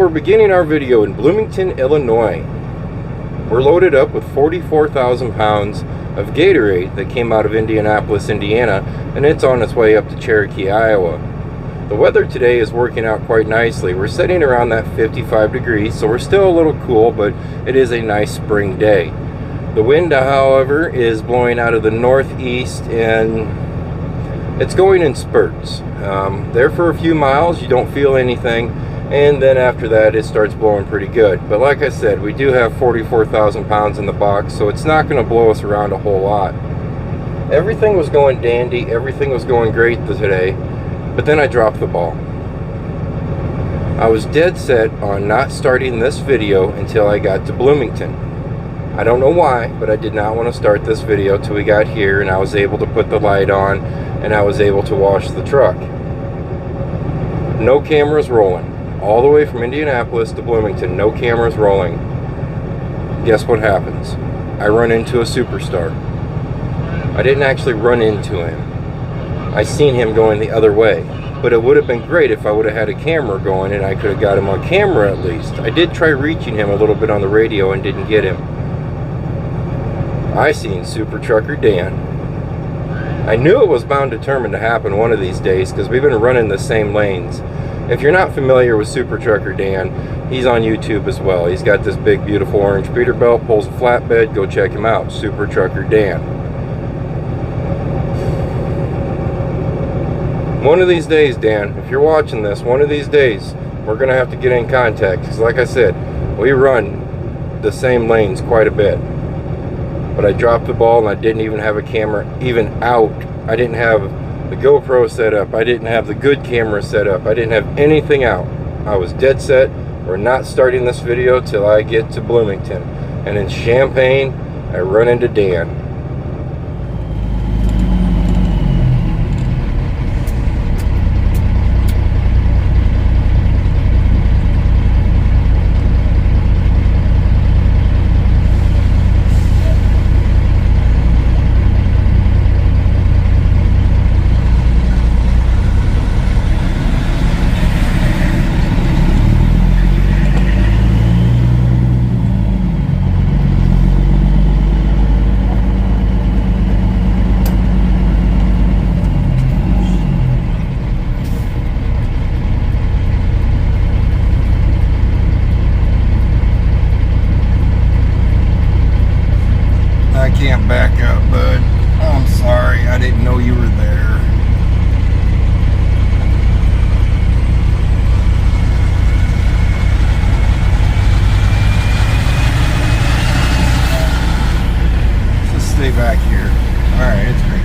we're beginning our video in Bloomington, Illinois. We're loaded up with 44,000 pounds of Gatorade that came out of Indianapolis, Indiana, and it's on its way up to Cherokee, Iowa. The weather today is working out quite nicely. We're sitting around that 55 degrees, so we're still a little cool, but it is a nice spring day. The wind, however, is blowing out of the northeast, and it's going in spurts. There for a few miles, you don't feel anything, and then after that, it starts blowing pretty good. But like I said, we do have 44,000 pounds in the box, so it's not going to blow us around a whole lot. Everything was going dandy. Everything was going great today, but then I dropped the ball. I was dead set on not starting this video until I got to Bloomington. I don't know why, but I did not want to start this video till we got here and I was able to put the light on and I was able to wash the truck. No cameras rolling. All the way from Indianapolis to Bloomington, no cameras rolling. Guess what happens? I run into a superstar. I didn't actually run into him. I seen him going the other way. But it would have been great if I would have had a camera going and I could have got him on camera at least. I did try reaching him a little bit on the radio and didn't get him. I seen Super Trucker Dan. I knew it was bound determined to happen one of these days because we've been running the same lanes. If you're not familiar with Super Trucker Dan, he's on YouTube as well. He's got this big, beautiful orange Peterbilt, pulls a flatbed. Go check him out, Super Trucker Dan. One of these days, Dan, if you're watching this, one of these days, we're going to have to get in contact. Because like I said, we run the same lanes quite a bit. But I dropped the ball and I didn't even have a camera even out. I didn't have the GoPro set up. I didn't have the good camera set up. I didn't have anything out. I was dead set. We're not starting this video till I get to Bloomington. And in Champaign, I run into Dan. Can't back up, bud. I'm sorry, I didn't know you were there. Just stay back here. Alright, it's great.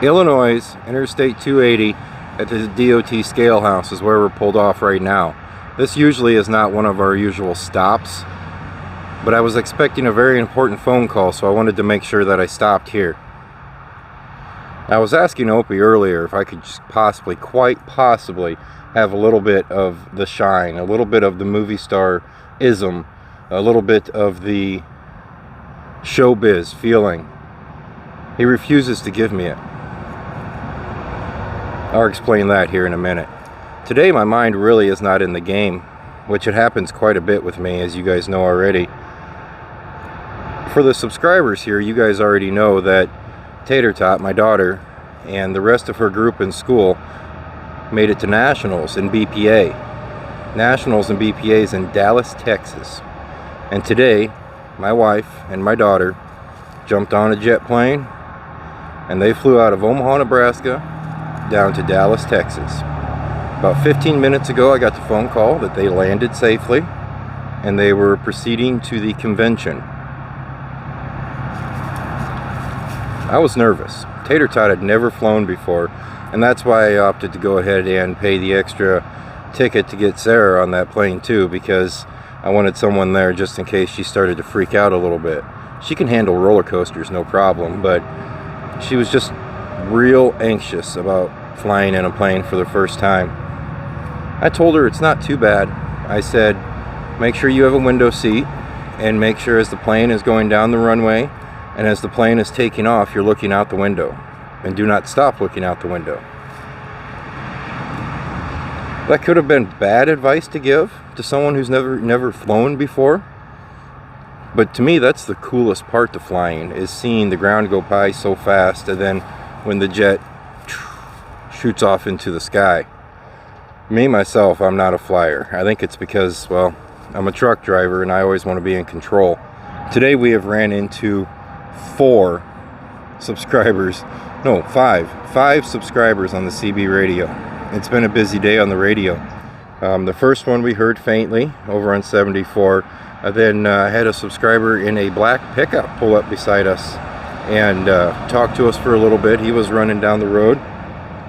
Illinois, Interstate 280 at the DOT scale house is where we're pulled off right now. This usually is not one of our usual stops, but I was expecting a very important phone call, so I wanted to make sure that I stopped here. I was asking Opie earlier if I could just quite possibly, have a little bit of the shine, a little bit of the movie star-ism, a little bit of the showbiz feeling. He refuses to give me it. I'll explain that here in a minute. Today my mind really is not in the game, which it happens quite a bit with me, as you guys know already. For the subscribers here, you guys already know that Tater Tot, my daughter, and the rest of her group in school made it to Nationals in BPA. Nationals and BPA's in Dallas, Texas. And today, my wife and my daughter jumped on a jet plane and they flew out of Omaha, Nebraska down to Dallas, Texas. About 15 minutes ago, I got the phone call that they landed safely and they were proceeding to the convention. I was nervous. Tater Tot had never flown before, and that's why I opted to go ahead and pay the extra ticket to get Sarah on that plane too, because I wanted someone there just in case she started to freak out a little bit. She can handle roller coasters, no problem, but she was just real anxious about flying in a plane for the first time. I told her it's not too bad. I said, make sure you have a window seat, and make sure as the plane is going down the runway and as the plane is taking off, you're looking out the window, and do not stop looking out the window. That could have been bad advice to give to someone who's never flown before, but to me that's the coolest part to flying, is seeing the ground go by so fast, and then when the jet shoots off into the sky. Me myself, I'm not a flyer. I think it's because, well, I'm a truck driver and I always want to be in control. Today we have ran into five subscribers on the CB radio. It's been a busy day on the radio. The first one we heard faintly over on 74. I then had a subscriber in a black pickup pull up beside us and talk to us for a little bit. He was running down the road.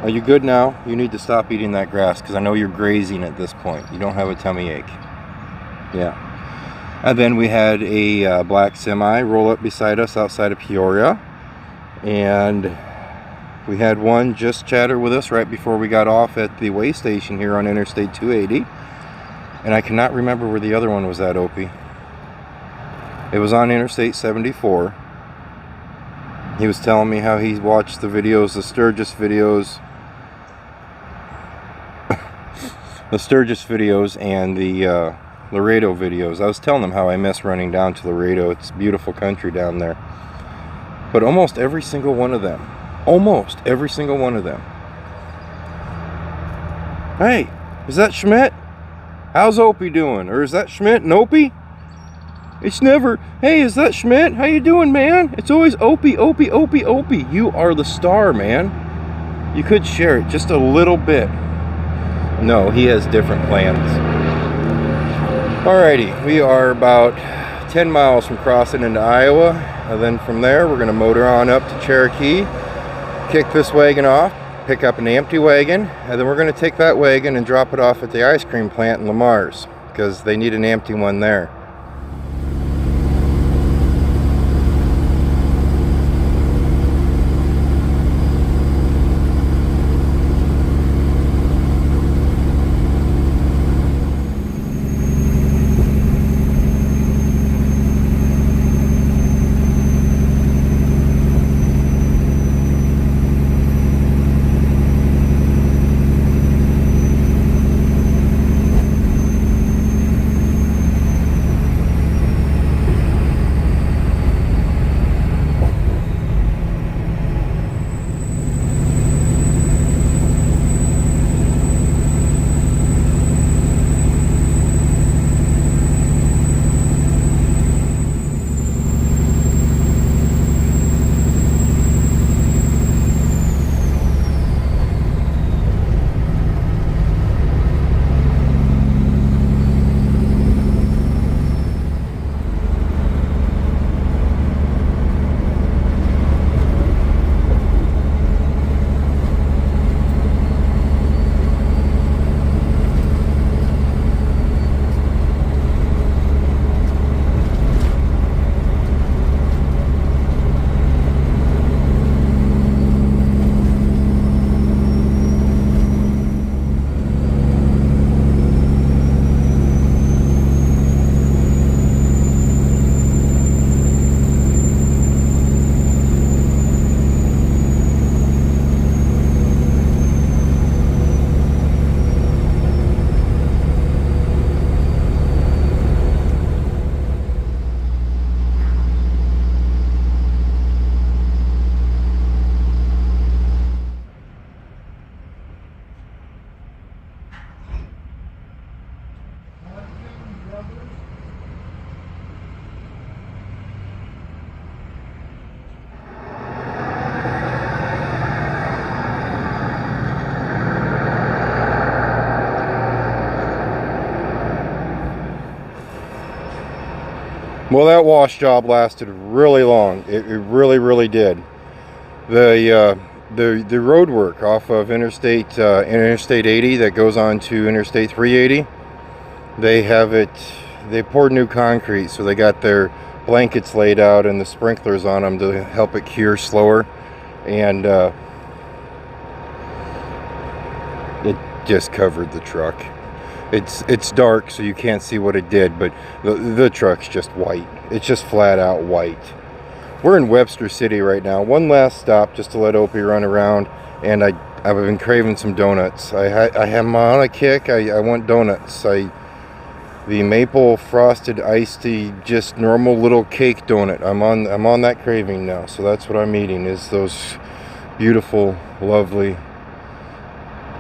Are you good now? You need to stop eating that grass because I know you're grazing at this point. You don't have a tummy ache. Yeah. And then we had a black semi roll up beside us outside of Peoria. And we had one just chatter with us right before we got off at the way station here on Interstate 280. And I cannot remember where the other one was at, Opie. It was on Interstate 74. He was telling me how he watched the videos, the Sturgis videos. The Sturgis videos and the Laredo videos. I was telling him how I miss running down to Laredo. It's beautiful country down there. But almost every single one of them, hey, is that Schmidt? How's Opie doing? Or is that Schmidt and Opie? It's never, hey, is that Schmidt? How you doing, man? It's always Opie, Opie, Opie, Opie. You are the star, man. You could share it just a little bit. No, he has different plans. Alrighty, we are about 10 miles from crossing into Iowa. And then from there, we're going to motor on up to Cherokee, kick this wagon off, pick up an empty wagon, and then we're going to take that wagon and drop it off at the ice cream plant in Lamar's, because they need an empty one there. Well, that wash job lasted really long. It really did. The road work off of Interstate 80 that goes on to Interstate 380, they poured new concrete, so they got their blankets laid out and the sprinklers on them to help it cure slower, and it just covered the truck. It's dark, so you can't see what it did, but the truck's just white. It's just flat out white. We're in Webster City right now. One last stop just to let Opie run around, and I've been craving some donuts. I am on a kick. I want donuts. The maple frosted iced tea, just normal little cake donut. I'm on that craving now, so that's what I'm eating, is those beautiful, lovely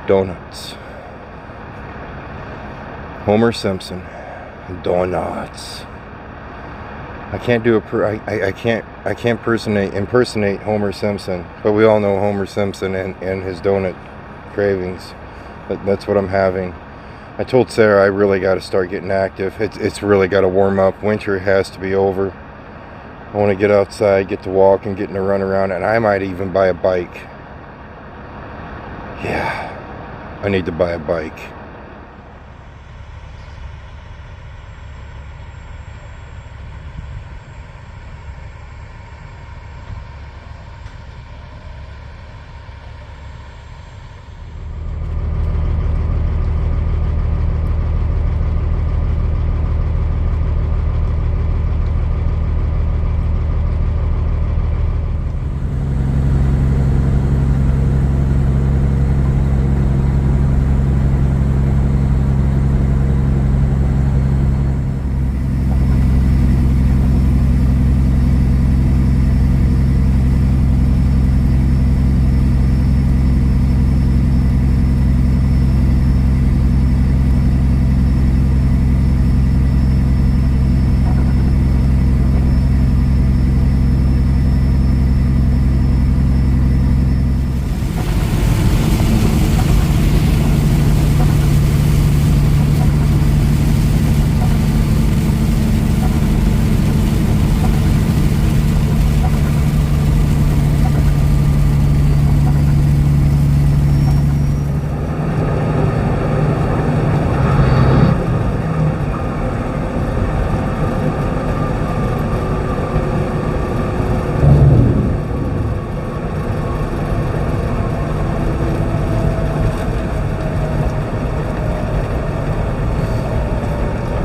donuts. Homer Simpson donuts. I can't do I can't impersonate Homer Simpson, but we all know Homer Simpson and his donut cravings. That's what I'm having. I told Sarah I really got to start getting active. It's really got to warm up. Winter has to be over. I want to get outside, get to walk and getting a run around, and I might even buy a bike. Yeah, I need to buy a bike.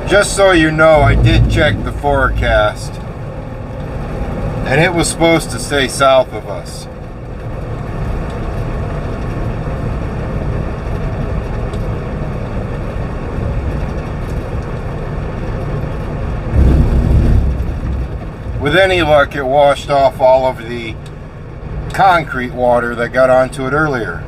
Just so you know, I did check the forecast, and it was supposed to stay south of us. With any luck, it washed off all of the concrete water that got onto it earlier.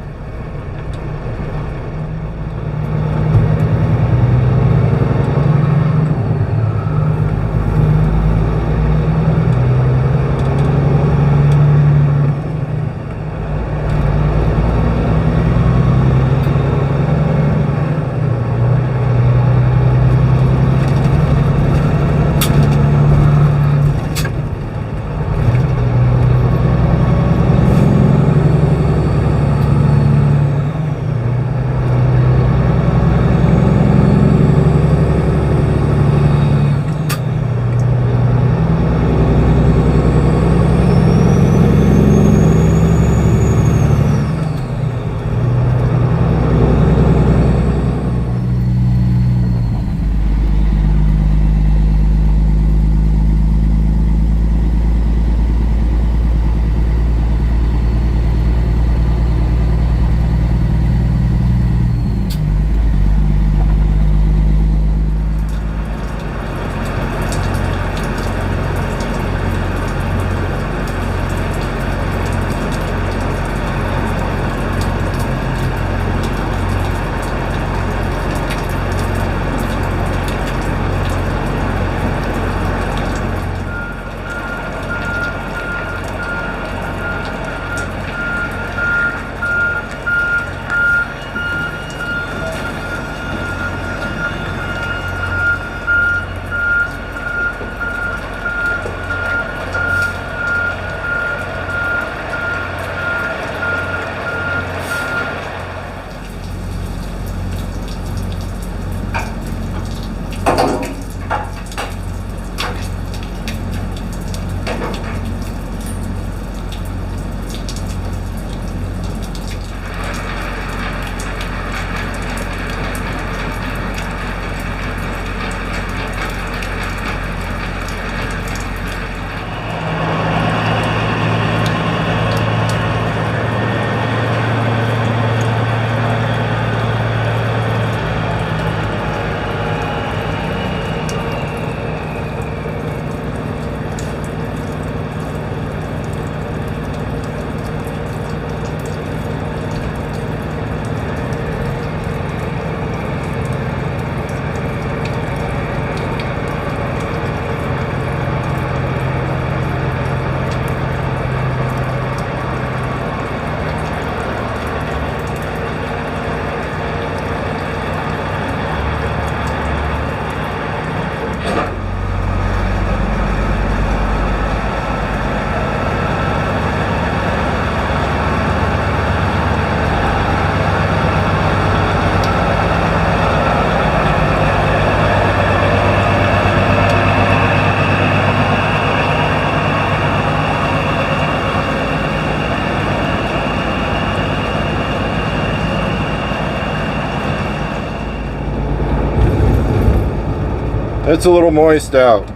It's a little moist out.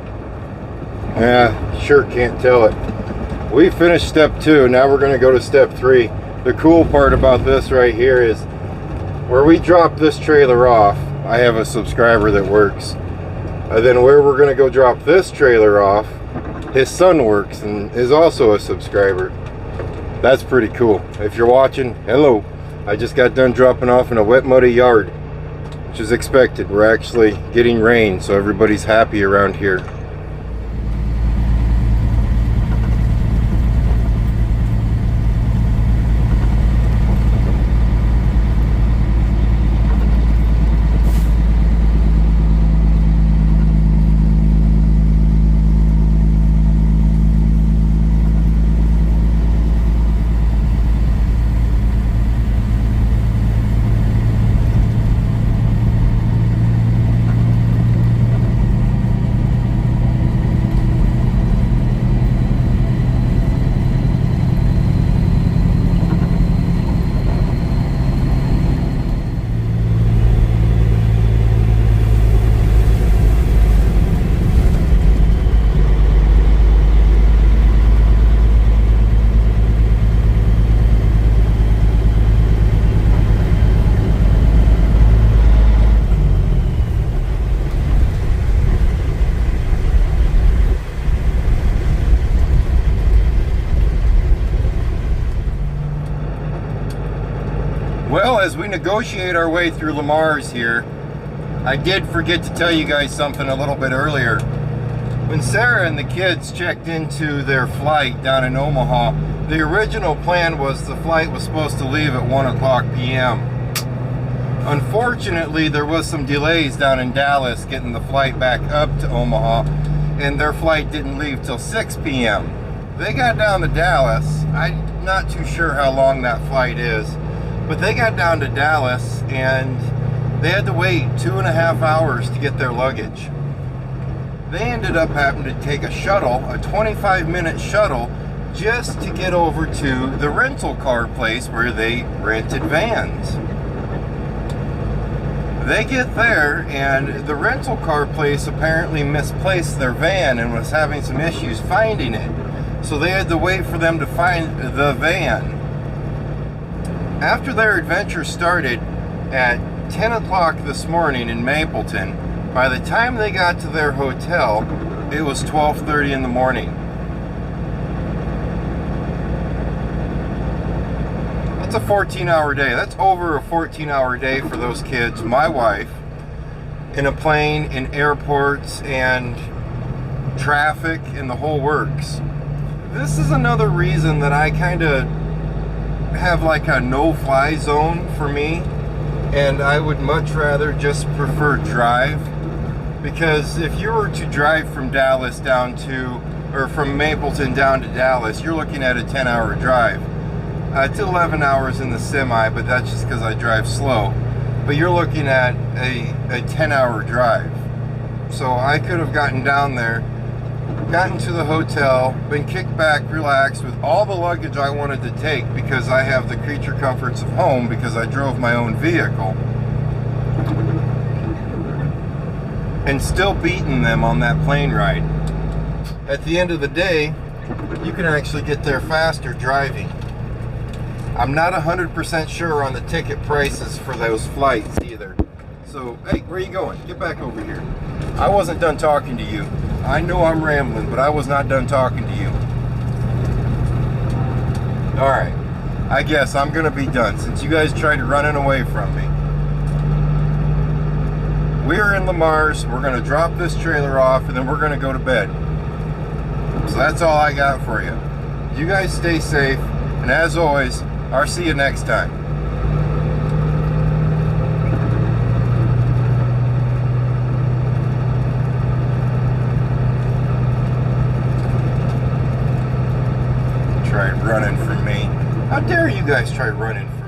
Yeah, sure can't tell it. We finished step 2. Now we're going to go to step 3. The cool part about this right here is where we drop this trailer off, I have a subscriber that works. And then where we're going to go drop this trailer off, his son works and is also a subscriber. That's pretty cool. If you're watching, hello. I just got done dropping off in a wet, muddy yard, which is expected. We're actually getting rain, so everybody's happy around here. Well, as we negotiate our way through Lamar's here, I did forget to tell you guys something a little bit earlier. When Sarah and the kids checked into their flight down in Omaha, the original plan was the flight was supposed to leave at 1 o'clock p.m. Unfortunately, there was some delays down in Dallas getting the flight back up to Omaha, and their flight didn't leave till 6 p.m. They got down to Dallas. I'm not too sure how long that flight is, but they got down to Dallas and they had to wait 2.5 hours to get their luggage. They ended up having to take a shuttle, a 25-minute shuttle, just to get over to the rental car place where they rented vans. They get there and the rental car place apparently misplaced their van and was having some issues finding it. So they had to wait for them to find the van. After their adventure started at 10 o'clock this morning in Mapleton, by the time they got to their hotel, it was 12:30 in the morning. That's a 14-hour day. That's over a 14-hour day for those kids, my wife, in a plane, in airports, and traffic, and the whole works. This is another reason that I kind of have like a no-fly zone for me, and I would much rather just prefer drive, because if you were to drive from Dallas down to, or from Mapleton down to Dallas, you're looking at a 10-hour drive. It's 11 hours in the semi, but that's just because I drive slow. But you're looking at a 10-hour drive. So I could have gotten down there, gotten to the hotel, been kicked back, relaxed with all the luggage I wanted to take, because I have the creature comforts of home because I drove my own vehicle, and still beaten them on that plane ride. At the end of the day, you can actually get there faster driving. I'm not 100% sure on the ticket prices for those flights either. So, hey, where are you going? Get back over here. I wasn't done talking to you. I know I'm rambling, but I was not done talking to you. Alright, I guess I'm going to be done since you guys tried running away from me. We're in Lamar's. We're going to drop this trailer off and then we're going to go to bed. So that's all I got for you. You guys stay safe, and as always, I'll see you next time. Try running from me. How dare you guys try running from me?